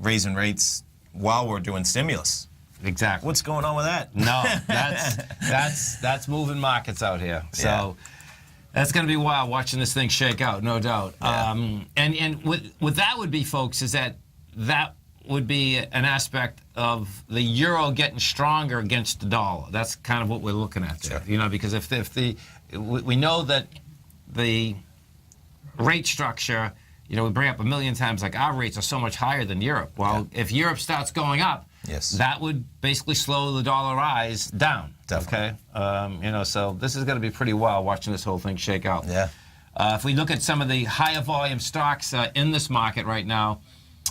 while we're doing stimulus. Exactly. What's going on with that? No, that's moving markets out here. So that's going to be wild watching this thing shake out, no doubt. Yeah. And what that would be, folks, is that would be an aspect of the euro getting stronger against the dollar. That's kind of what we're looking at there. Sure. Because we know that the rate structure, we bring up a million times, like our rates are so much higher than Europe. Well, if Europe starts going up, that would basically slow the dollar rise down. Definitely. Okay. So this is going to be pretty wild watching this whole thing shake out. Yeah. If we look at some of the higher volume stocks in this market right now,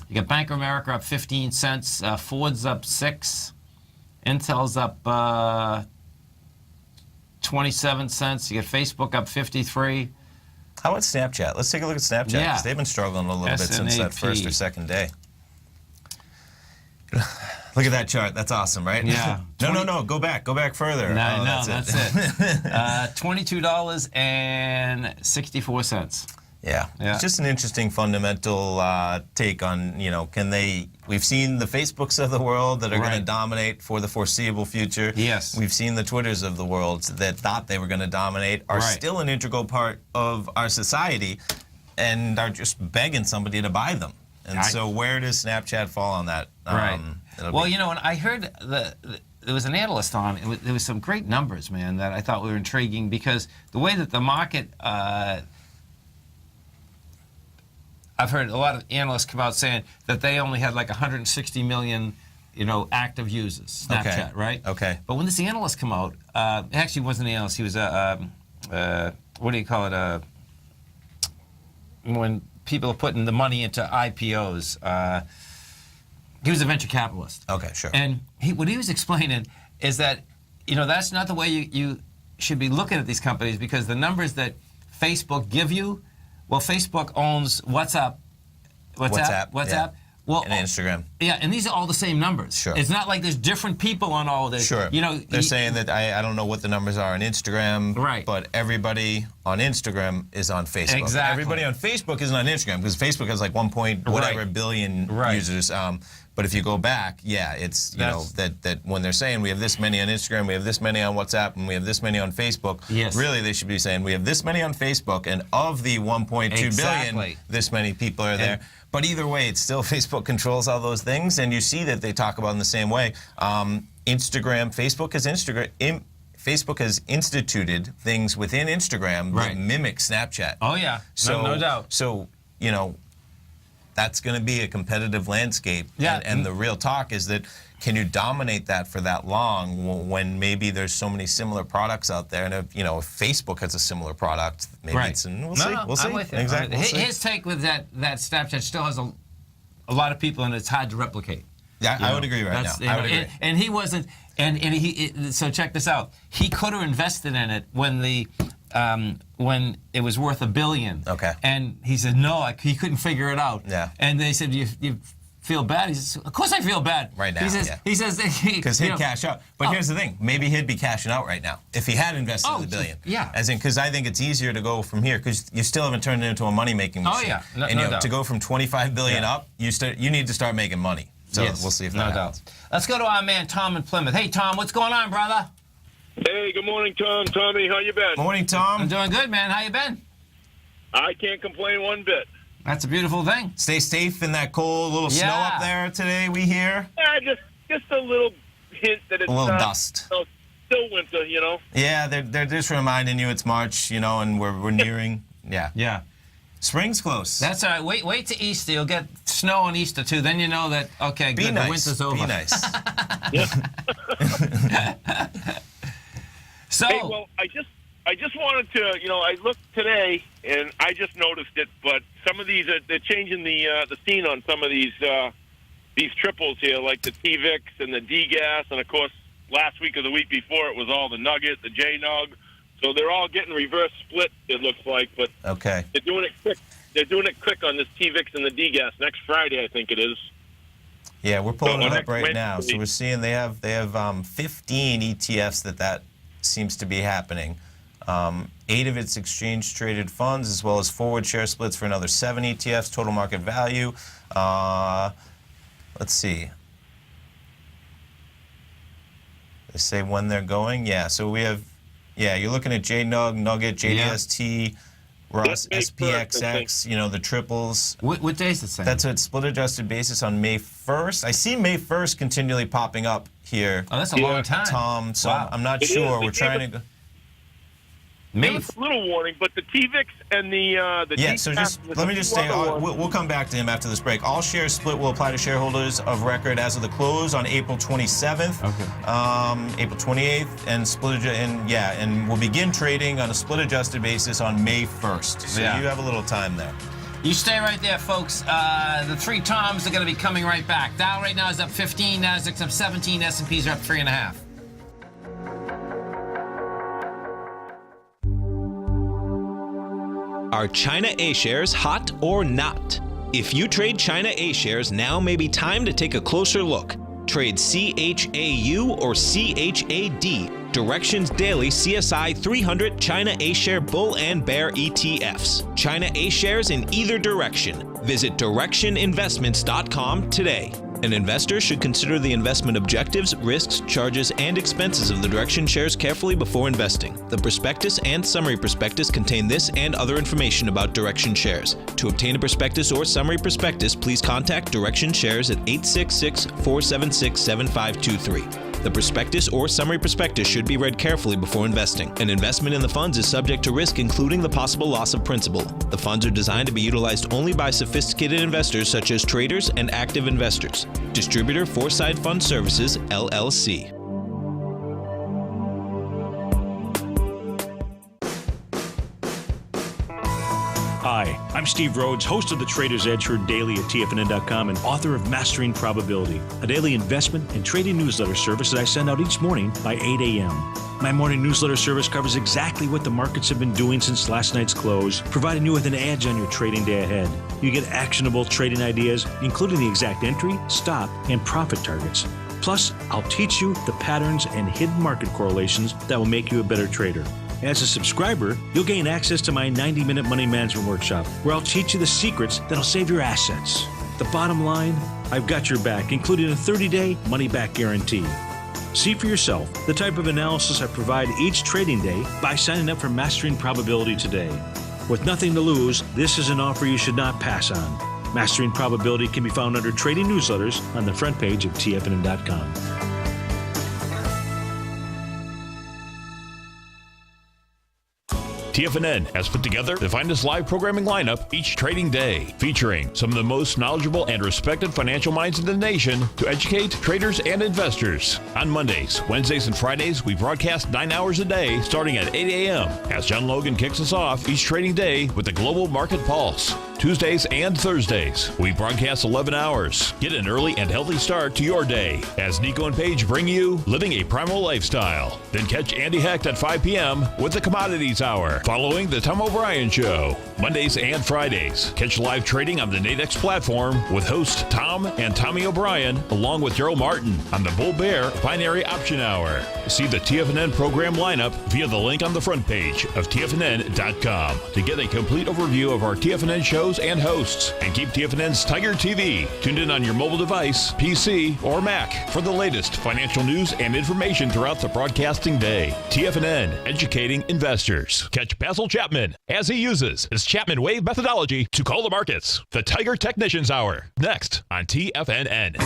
you got Bank of America up 15 cents, Ford's up 6, Intel's up 27 cents. You got Facebook up 53. How about Snapchat? Let's take a look at Snapchat, because they've been struggling a little bit since that first or second day. Look at that chart. That's awesome, right? Yeah. No. Go back further. No, that's it. $22.64. Yeah. It's just an interesting fundamental take on, we've seen the Facebooks of the world that are going to dominate for the foreseeable future. Yes. We've seen the Twitters of the world that thought they were going to dominate, are still an integral part of our society, and are just begging somebody to buy them. And so where does Snapchat fall on that? Well, and I heard there was an analyst on, there was some great numbers, man, that I thought were intriguing, because the way that the market, I've heard a lot of analysts come out saying that they only had like 160 million, active users, Snapchat, right? Okay. But when this analyst come out, actually wasn't an analyst, he was what do you call it? When people are putting the money into IPOs, he was a venture capitalist. Okay, sure. And what he was explaining is that, that's not the way you should be looking at these companies, because the numbers that Facebook give you, well, Facebook owns WhatsApp. WhatsApp. Well, and Instagram. Yeah, and these are all the same numbers. Sure. It's not like there's different people on all of this. Sure. You know, they're saying that I don't know what the numbers are on Instagram. Right. But everybody on Instagram is on Facebook. Exactly. Everybody on Facebook isn't on Instagram because Facebook has like 1 point whatever billion users. But if you go back, yeah, it's you know that when they're saying we have this many on Instagram, we have this many on WhatsApp, and we have this many on Facebook. Yes. Really, they should be saying we have this many on Facebook, and of the 1.2 billion, this many people are there. But either way, it's still Facebook controls all those things, and you see that they talk about in the same way. Facebook has instituted things within Instagram that mimic Snapchat. Oh yeah, no doubt. So you know, that's going to be a competitive landscape. Yeah. And the real talk is that can you dominate that for that long when maybe there's so many similar products out there? And if Facebook has a similar product, maybe it's we'll see. We'll see. I'm with you. Exactly. His take with that Snapchat still has a lot of people, and it's hard to replicate. Yeah, I would agree right now. I would agree. And he wasn't. So check this out. He could have invested in it when when it was worth $1 billion. Okay. And he said no. He couldn't figure it out. Yeah. And they said you feel bad. He says, of course I feel bad. Right now. He says because he'd cash out. But here's the thing. Maybe he'd be cashing out right now if he had invested $1 billion. Yeah. As in, because I think it's easier to go from here because you still haven't turned it into a money-making machine. Oh yeah. And no doubt. to go from $25 billion up, you need to start making money. So we'll see if that happens. Doubt. Let's go to our man Tom in Plymouth. Hey Tom, what's going on, brother? Hey, good morning, Tom. Tommy, how you been? Morning, Tom. I'm doing good, man. How you been? I can't complain one bit. That's a beautiful thing. Stay safe in that cold little snow up there today, we hear. Just a little hint that it's a little dust. Still winter, you know. Yeah, they're just reminding you it's March, and we're nearing. Yeah. Spring's close. That's all right. Wait to Easter. You'll get snow on Easter too. Then you know that the winter's over. Be nice. So. Hey, well, I just wanted to, I looked today and I just noticed it, but some of these they're changing the scene on some of these triples here, like the TVIX and the D-Gas, and of course last week or the week before it was all the Nugget, the J-Nug. So they're all getting reverse split, it looks like, but they're doing it quick. They're doing it quick on this TVIX and the D-Gas next Friday, I think it is. Yeah, we're pulling it up right now. So we're seeing they have 15 ETFs that seems to be happening. 8 of its exchange-traded funds, as well as forward share splits for another 7 ETFs. Total market value. Let's see. They say when they're going. Yeah, so we have. Yeah, you're looking at JNUG, Nugget, JDST, Ross, SPXX, the triples. What day is it saying? That's a split-adjusted basis on May 1st. I see May 1st continually popping up here. Oh, that's a long time. Tom, so wow. I'm not sure. We're trying to go. Give us a little warning, but the TVIX and the so let me just say, we'll come back to him after this break. All shares split will apply to shareholders of record as of the close on April 27th, April 28th, and we'll begin trading on a split-adjusted basis on May 1st. So you have a little time there. You stay right there, folks. The 3 Toms are going to be coming right back. Dow right now is up 15, Nasdaq's up 17, S&Ps are up 3.5. Are China A shares hot or not? If you trade China A shares, now may be time to take a closer look. Trade CHAU or CHAD, Directions Daily CSI 300 China A share bull and bear ETFs. China A shares in either direction. Visit directioninvestments.com today. An investor should consider the investment objectives, risks, charges, and expenses of the Direction shares carefully before investing. The prospectus and summary prospectus contain this and other information about Direction shares. To obtain a prospectus or summary prospectus, please contact Direction shares at 866-476-7523. The prospectus or summary prospectus should be read carefully before investing. An investment in the funds is subject to risk, including the possible loss of principal. The funds are designed to be utilized only by sophisticated investors such as traders and active investors. Distributor Foreside Fund Services, LLC. Hi, I'm Steve Rhodes, host of the Trader's Edge, heard daily at TFNN.com and author of Mastering Probability, a daily investment and trading newsletter service that I send out each morning by 8 a.m. My morning newsletter service covers exactly what the markets have been doing since last night's close, providing you with an edge on your trading day ahead. You get actionable trading ideas, including the exact entry, stop, and profit targets. Plus, I'll teach you the patterns and hidden market correlations that will make you a better trader. As a subscriber, you'll gain access to my 90-minute money management workshop, where I'll teach you the secrets that'll save your assets. The bottom line, I've got your back, including a 30-day money-back guarantee. See for yourself the type of analysis I provide each trading day by signing up for Mastering Probability today. With nothing to lose, this is an offer you should not pass on. Mastering Probability can be found under Trading Newsletters on the front page of TFNN.com. TFNN has put together the finest live programming lineup each trading day, featuring some of the most knowledgeable and respected financial minds in the nation to educate traders and investors. On Mondays, Wednesdays, and Fridays, we broadcast 9 hours a day starting at 8 a.m. as John Logan kicks us off each trading day with the Global Market Pulse. Tuesdays and Thursdays, we broadcast 11 hours. Get an early and healthy start to your day as Nico and Paige bring you Living a Primal Lifestyle. Then catch Andy Hecht at 5 p.m. with the Commodities Hour, following the Tom O'Brien Show. Mondays and Fridays, catch live trading on the Nadex platform with host Tom and Tommy O'Brien, along with Daryl Martin on the Bull Bear Binary Option Hour. See the TFNN program lineup via the link on the front page of TFNN.com to get a complete overview of our TFNN shows and hosts. And keep TFNN's Tiger TV tuned in on your mobile device, PC, or Mac for the latest financial news and information throughout the broadcasting day. TFNN, educating investors. Catch Basil Chapman as he uses his Chapman Wave methodology to call the markets. The Tiger Technicians Hour, next on TFNN.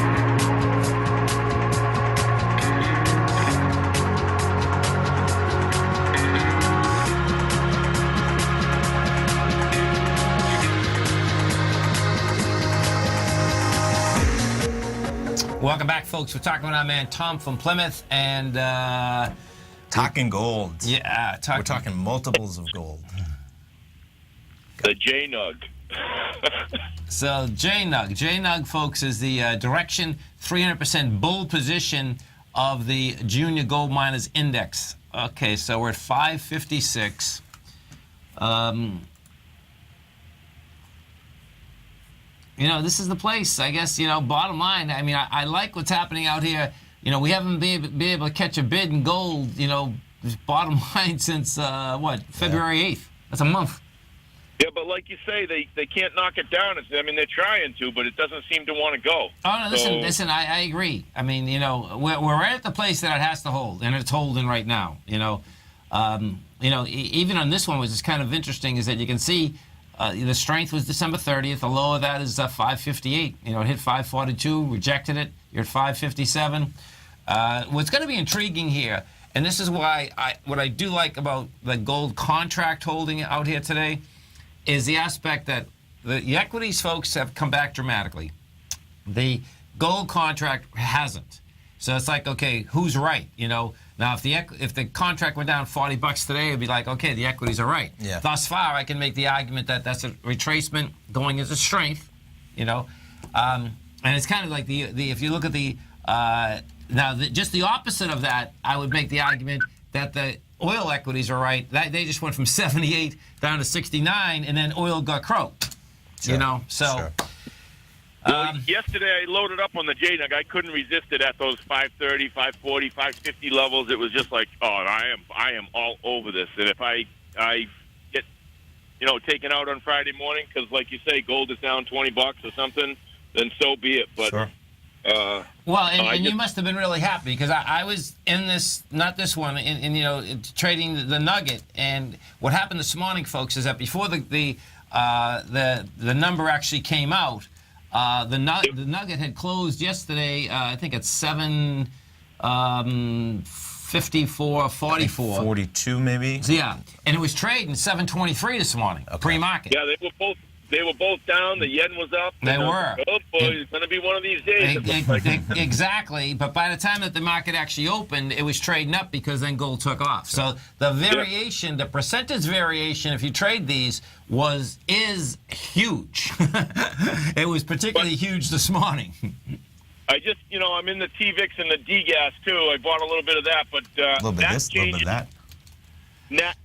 Welcome back, folks. We're talking with our man Tom from Plymouth, and talking gold. Yeah, we're talking multiples of gold. The J-Nug. So J-Nug, folks, is the direction 300% bull position of the Junior Gold Miners Index. Okay, so we're at 556. You know, this is the place, I guess, you know, bottom line. I mean, I like what's happening out here. You know, we haven't been able to catch a bid in gold, you know, bottom line since, February 8th. That's a month. Yeah, but like you say, they can't knock it down. I mean, they're trying to, but it doesn't seem to want to go. Oh, no, listen, I agree. I mean, you know, we're right at the place that it has to hold, and it's holding right now, you know. Even on this one, which is kind of interesting, is that you can see the strength was December 30th. The low of that is 558. You know, it hit 542, rejected it. You're at 557. What's going to be intriguing here, and this is why what I do like about the gold contract holding out here today, is the aspect that the equities folks have come back dramatically. The gold contract hasn't. So it's like, okay, who's right? You know, now if the contract went down $40 today, it'd be like, okay, the equities are right. Yeah. Thus far, I can make the argument that that's a retracement going into strength. You know, and it's kind of like the if you look at the just the opposite of that, I would make the argument that the oil equities are right. They just went from 78 down to 69, and then oil got croaked. Sure. You know, so. Sure. Well, yesterday I loaded up on the J-Nug. I couldn't resist it at those 530, 540, 550 levels. It was just like, oh, I am all over this. And if I get, you know, taken out on Friday morning because, like you say, gold is down $20 or something, then so be it. But sure. And you must have been really happy because I was in this, not this one, in you know, trading the Nugget. And what happened this morning, folks, is that before the number actually came out, the Nugget had closed yesterday, I think at 754, 44. 42 maybe? So, yeah, and it was trading 723 this morning, pre-market. Yeah, they were they were both down. The yen was up. They were. Oh boy, it's going to be one of these days. it looks like. Exactly. But by the time that the market actually opened, it was trading up because then gold took off. So the variation, the percentage variation, if you trade these, is huge. It was particularly huge this morning. I just, I'm in the TVIX and the D-gas too. I bought a little bit of that, but A little bit of this, a little bit of that.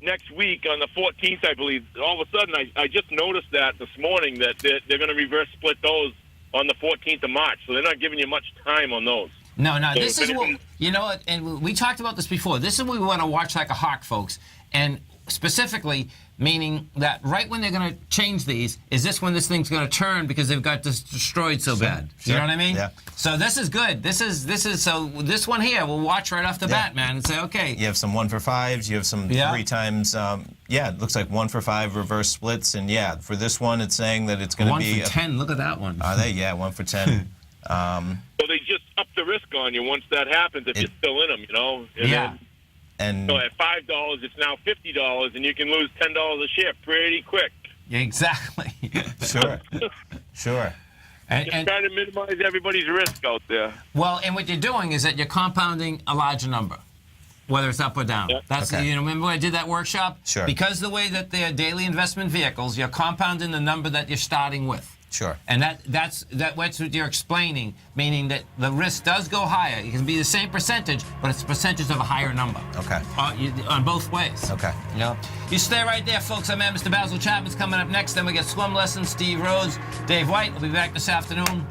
Next week on the 14th, I believe, all of a sudden I just noticed that this morning that they're going to reverse split those on the 14th of March. So they're not giving you much time on those. No, So this is what, and we talked about this before. This is what we want to watch like a hawk, folks. And specifically, meaning that right when they're going to change these, is this when this thing's going to turn because they've got this destroyed so bad. You know what I mean? Yeah. So this is good. This is so this one here we'll watch right off the bat, man, and say, okay. You have some 1 for 5s. You have some 3 times. It looks like 1 for 5 reverse splits. And for this one, it's saying that it's going to be 1 for 10. Look at that one. Are they? Yeah, 1 for 10. So they just up the risk on you once that happens if you're still in them, Yeah. And so at $5, it's now $50, and you can lose $10 a share pretty quick. Exactly. Sure. And trying to minimize everybody's risk out there. Well, and what you're doing is that you're compounding a larger number, whether it's up or down. Yep. That's Okay. remember when I did that workshop? Sure. Because the way that they are daily investment vehicles, you're compounding the number that you're starting with. Sure. And that's what you're explaining, meaning that the risk does go higher. It can be the same percentage, but it's a percentage of a higher number. Okay. On both ways. Okay. You stay right there, folks. I'm Mr. Basil Chapman's coming up next. Then we get Swim Lessons, Steve Rhodes, Dave White. We'll be back this afternoon.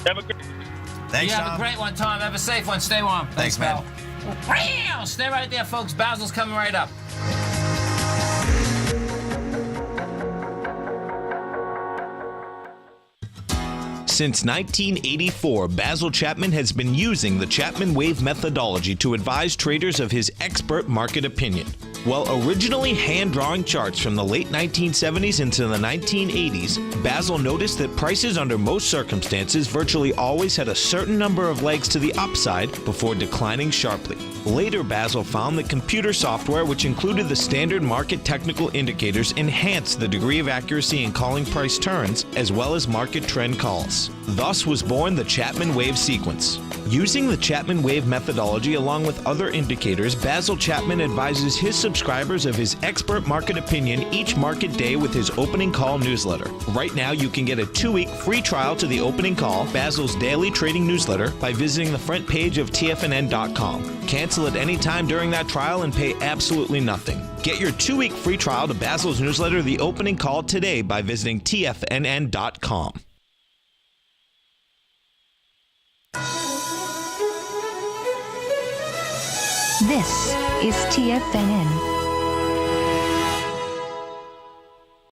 Have a good. Thanks, You have Tom. a great one, Tom. Have a safe one. Stay warm. Thanks, man. Pal. Stay right there, folks. Basil's coming right up. Since 1984, Basil Chapman has been using the Chapman Wave methodology to advise traders of his expert market opinion. While originally hand-drawing charts from the late 1970s into the 1980s, Basil noticed that prices under most circumstances virtually always had a certain number of legs to the upside before declining sharply. Later, Basil found that computer software, which included the standard market technical indicators, enhanced the degree of accuracy in calling price turns, as well as market trend calls. Thus was born the Chapman Wave sequence. Using the Chapman Wave methodology along with other indicators, Basil Chapman advises his subscribers of his expert market opinion each market day with his opening call newsletter. Right now, you can get a 2-week free trial to the opening call, Basil's daily trading newsletter, by visiting the front page of TFNN.com. Cancel at any time during that trial and pay absolutely nothing. Get your 2-week free trial to Basil's newsletter, The Opening Call, today by visiting TFNN.com. This is TFNN.